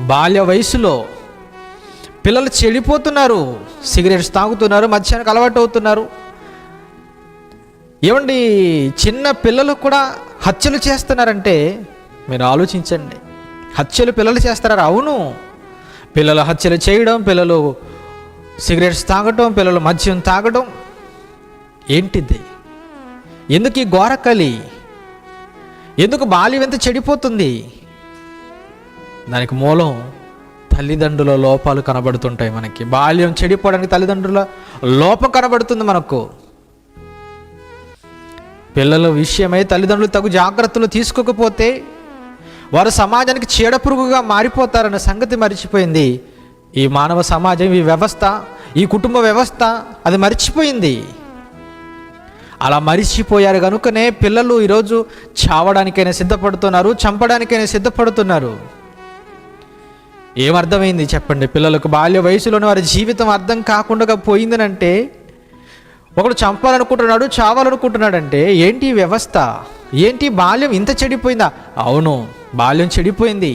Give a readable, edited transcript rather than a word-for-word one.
బాల్య వయసులో పిల్లలు చెడిపోతున్నారు, సిగరెట్స్ తాగుతున్నారు, మద్యానికి అలవాటు అవుతున్నారు. ఏమండి, చిన్న పిల్లలు కూడా హత్యలు చేస్తున్నారంటే మీరు ఆలోచించండి. హత్యలు పిల్లలు చేస్తున్నారు. అవును, పిల్లలు హత్యలు చేయడం, పిల్లలు సిగరెట్స్ తాగడం, పిల్లలు మద్యం తాగడం ఏంటిది? ఎందుకు ఈ ఘోరకలి? ఎందుకు బాల్యం ఎంత చెడిపోతుంది? దానికి మూలం తల్లిదండ్రుల లోపాలు కనబడుతుంటాయి మనకి. బాల్యం చెడిపోవడానికి తల్లిదండ్రుల లోపం కనబడుతుంది మనకు. పిల్లల విషయమై తల్లిదండ్రులు తగు జాగ్రత్తలు తీసుకోకపోతే వారు సమాజానికి చీడపురుగుగా మారిపోతారన్న సంగతి మర్చిపోయింది ఈ మానవ సమాజం, ఈ వ్యవస్థ, ఈ కుటుంబ వ్యవస్థ అది మర్చిపోయింది. అలా మరిచిపోయారు కనుకనే పిల్లలు ఈరోజు చావడానికైనా సిద్ధపడుతున్నారు, చంపడానికైనా సిద్ధపడుతున్నారు. ఏమర్థమైంది చెప్పండి? పిల్లలకు బాల్య వయసులోనే వారి జీవితం అర్థం కాకుండా పోయిందనంటే, ఒకడు చంపాలనుకుంటున్నాడు, చావాలనుకుంటున్నాడంటే ఏంటి వ్యవస్థ? ఏంటి బాల్యం ఇంత చెడిపోయిందా? అవును, బాల్యం చెడిపోయింది.